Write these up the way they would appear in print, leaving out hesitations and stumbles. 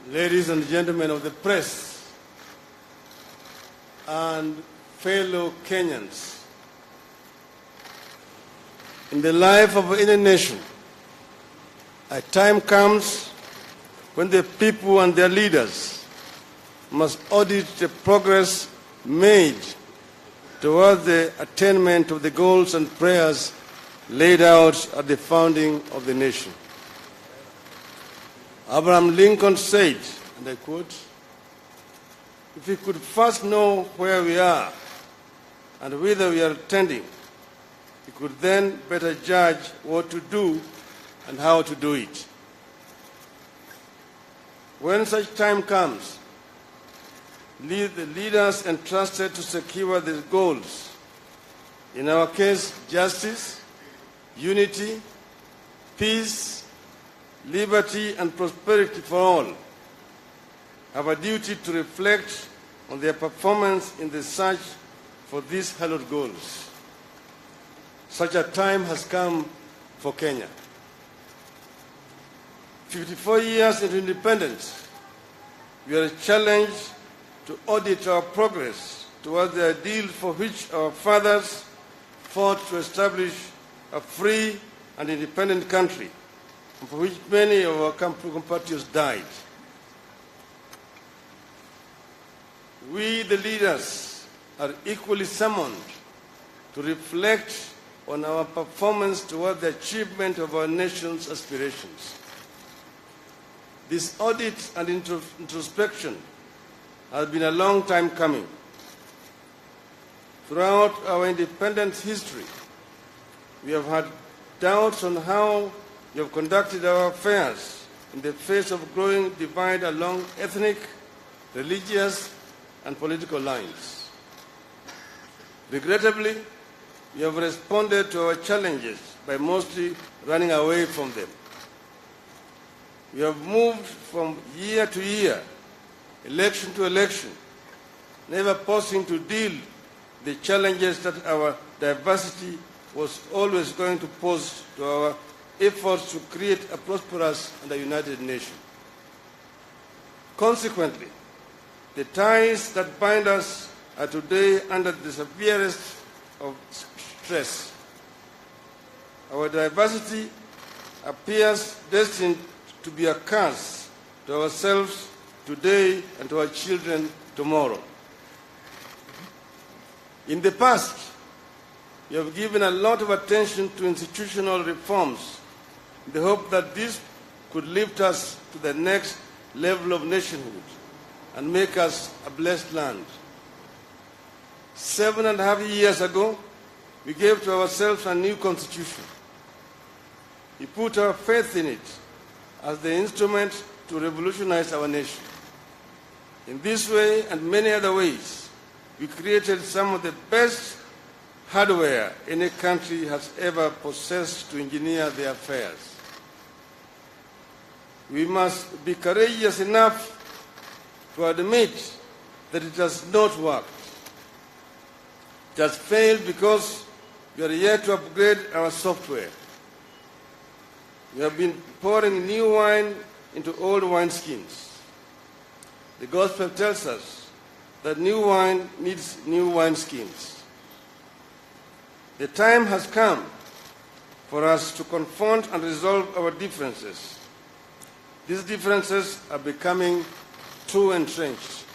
ladies and gentlemen of the press, and fellow Kenyans. In the life of any nation, a time comes when the people and their leaders must audit the progress made towards the attainment of the goals and prayers laid out at the founding of the nation. Abraham Lincoln said, and I quote, "If we could first know where we are and whither we are tending, we could then better judge what to do and how to do it." When such time comes, the leaders entrusted to secure the goals, in our case, justice, unity, peace, liberty and prosperity for all, have a duty to reflect on their performance in the search for these hallowed goals. Such a time has come for Kenya. 54 years into independence, we are challenged to audit our progress towards the ideal for which our fathers fought to establish a free and independent country, and for which many of our compatriots died. We, the leaders, are equally summoned to reflect on our performance toward the achievement of our nation's aspirations. This audit and introspection has been a long time coming. Throughout our independence history, we have had doubts on how we have conducted our affairs in the face of growing divide along ethnic, religious, and political lines. Regrettably, we have responded to our challenges by mostly running away from them. We have moved from year to year, election to election, never pausing to deal with the challenges that our diversity was always going to pose to our efforts to create a prosperous and a united nation. Consequently, the ties that bind us are today under the severest of stress. Our diversity appears destined to be a curse to ourselves today and to our children tomorrow. In the past, we have given a lot of attention to institutional reforms in the hope that this could lift us to the next level of nationhood and make us a blessed land. 7.5 years ago, we gave to ourselves a new constitution. We put our faith in it as the instrument to revolutionize our nation. In this way and many other ways, we created some of the best hardware any country has ever possessed to engineer their affairs. We must be courageous enough to admit that it has not worked. It has failed because we are yet to upgrade our software. We have been pouring new wine into old wineskins. The gospel tells us that new wine needs new wineskins. The time has come for us to confront and resolve our differences. These differences are becoming too entrenched.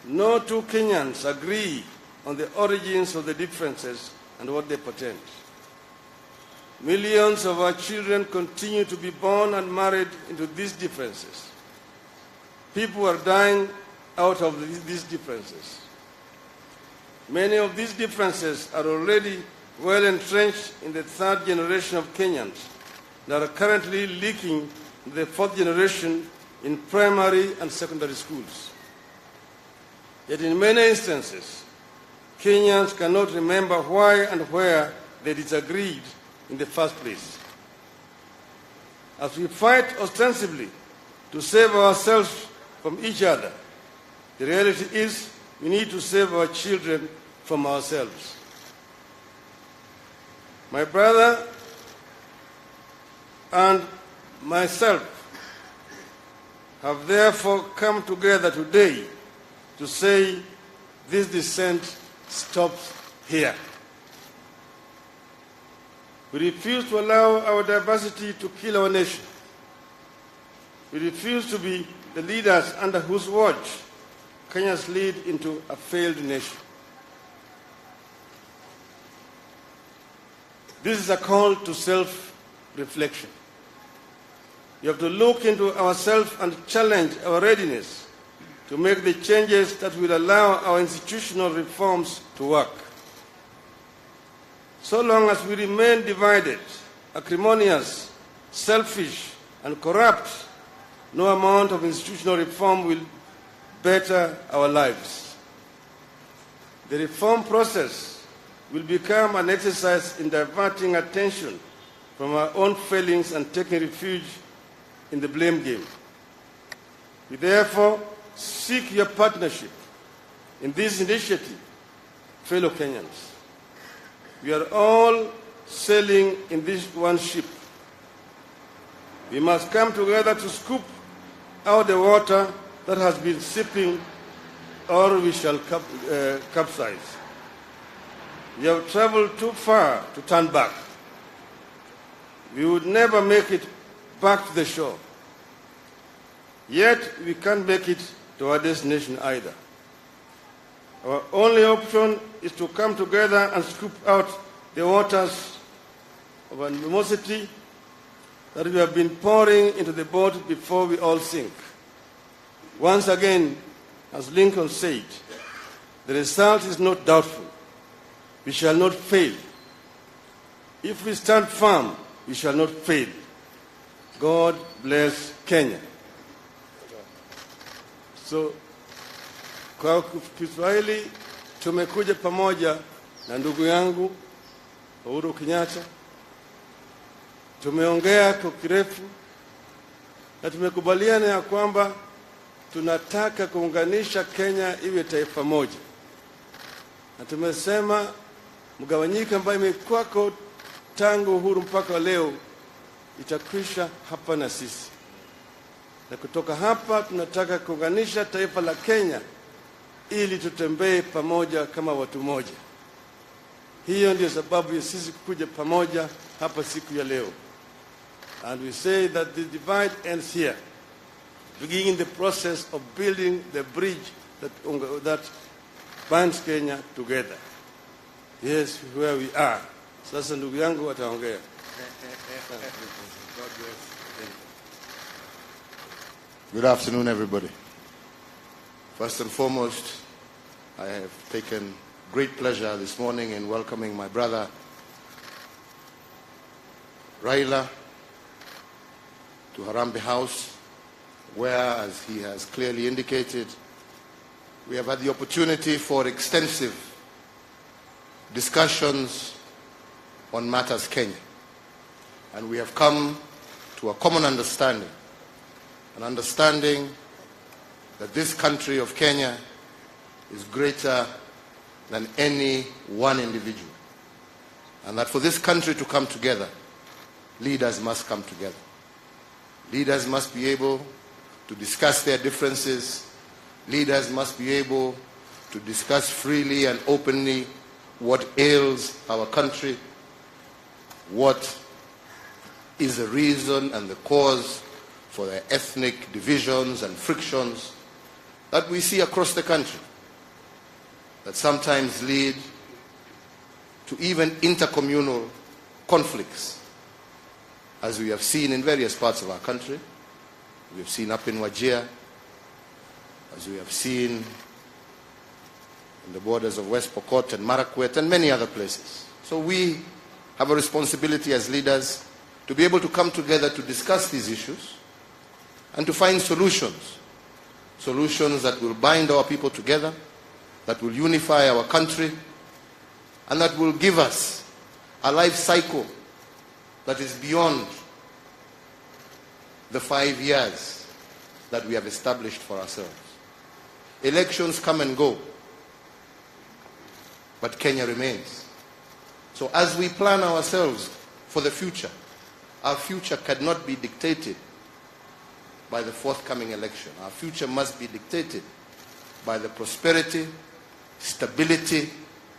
No two Kenyans agree on the origins of the differences and what they portend. Millions of our children continue to be born and married into these differences. People are dying out of these differences. Many of these differences are already well entrenched in the third generation of Kenyans that are currently leaking to the fourth generation in primary and secondary schools. Yet in many instances, Kenyans cannot remember why and where they disagreed in the first place. As we fight ostensibly to save ourselves from each other, the reality is we need to save our children from ourselves. My brother and myself have therefore come together today to say this descent stops here. We refuse to allow our diversity to kill our nation. We refuse to be the leaders under whose watch Kenya slid into a failed nation. This is a call to self-reflection. We have to look into ourselves and challenge our readiness to make the changes that will allow our institutional reforms to work. So long as we remain divided, acrimonious, selfish, and corrupt, no amount of institutional reform will better our lives. The reform process will become an exercise in diverting attention from our own failings and taking refuge in the blame game. We therefore seek your partnership in this initiative, fellow Kenyans. We are all sailing in this one ship. We must come together to scoop out the water that has been sipping, or we shall capsize. We have traveled too far to turn back. We would never make it back to the shore. Yet we can't make it to our destination either. Our only option is to come together and scoop out the waters of animosity that we have been pouring into the boat before we all sink. Once again, as Lincoln said, the result is not doubtful. We shall not fail. If we stand firm, we shall not fail. God bless Kenya. So, kwa Kiswahili tumekuja pamoja na ndugu yangu Uhuru Kenyatta. Tumeongea kwa kirefu na tumekubaliana ya kwamba tunataka kuunganisha Kenya iwe taifa moja. Na tumesema mgawanyiko ambayo imekuwako tangu uhuru mpaka leo itakwisha hapa na sisi. Na kutoka hapa tunataka kuunganisha taifa la Kenya ili tutembee pamoja kama watu moja. Hiyo ndio sababu ya sisi kukuja pamoja hapa siku ya leo. And we say that the divide ends here, beginning the process of building the bridge that binds Kenya together. Yes, where we are. Sasa ndugu yangu wataongea. Good afternoon, everybody. First and foremost, I have taken great pleasure this morning in welcoming my brother Raila to Harambee House, where, as he has clearly indicated, we have had the opportunity for extensive discussions on matters Kenya. And we have come to a common understanding, an understanding that this country of Kenya is greater than any one individual. And that for this country to come together, leaders must come together. Leaders must be able to discuss their differences. Leaders must be able to discuss freely and openly what ails our country, what is the reason and the cause for the ethnic divisions and frictions that we see across the country, that sometimes lead to even intercommunal conflicts, as we have seen in various parts of our country. We have seen up in Wajir, as we have seen in the borders of West Pokot and Marakwet and many other places. So we have a responsibility as leaders to be able to come together to discuss these issues and to find solutions. Solutions that will bind our people together, that will unify our country, and that will give us a life cycle that is beyond the 5 years that we have established for ourselves. Elections come and go, but Kenya remains. So as we plan ourselves for the future, our future cannot be dictated by the forthcoming election. Our future must be dictated by the prosperity, stability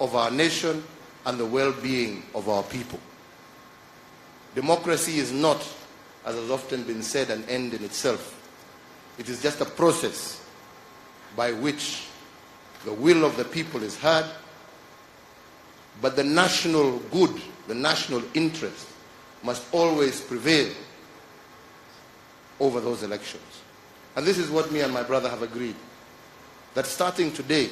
of our nation and the well-being of our people. Democracy is not, as has often been said, an end in itself. It is just a process by which the will of the people is heard, but the national good, the national interest must always prevail over those elections. And this is what me and my brother have agreed, that starting today,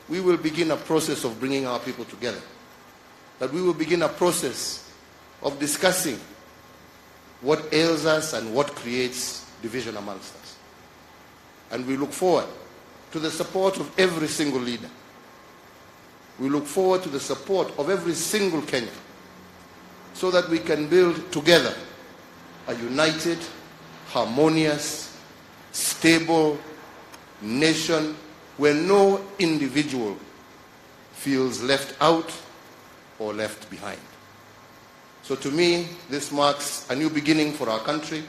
we will begin a process of bringing our people together, that we will begin a process of discussing what ails us and what creates division amongst us. And we look forward to the support of every single leader. We look forward to the support of every single Kenyan so that we can build together a united, harmonious, stable nation where no individual feels left out or left behind. So to me, this marks a new beginning for our country,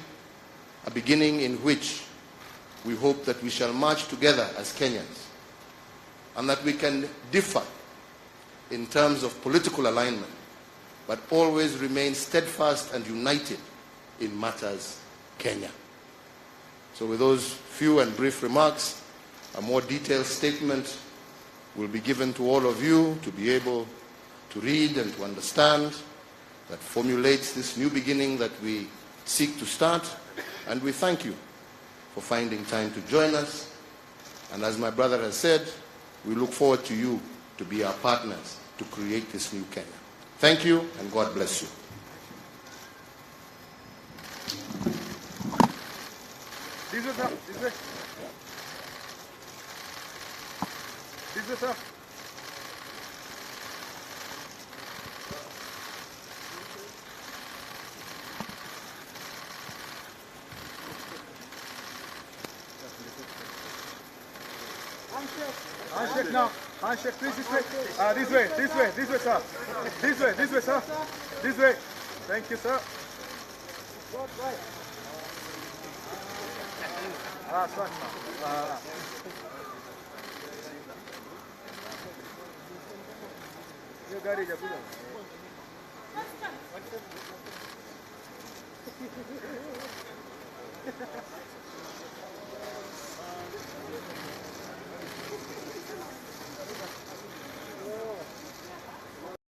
a beginning in which we hope that we shall march together as Kenyans and that we can differ in terms of political alignment, but always remain steadfast and united in matters Kenya. So with those few and brief remarks, a more detailed statement will be given to all of you to be able to read and to understand, that formulates this new beginning that we seek to start. And we thank you for finding time to join us. And as my brother has said, we look forward to you to be our partners to create this new Kenya. Thank you, and God bless you. This way, sir. This way. This way, sir. Handshake now. Handshake, please, this way. This way, this way, this way, sir. This way, sir. This way. Thank you, sir.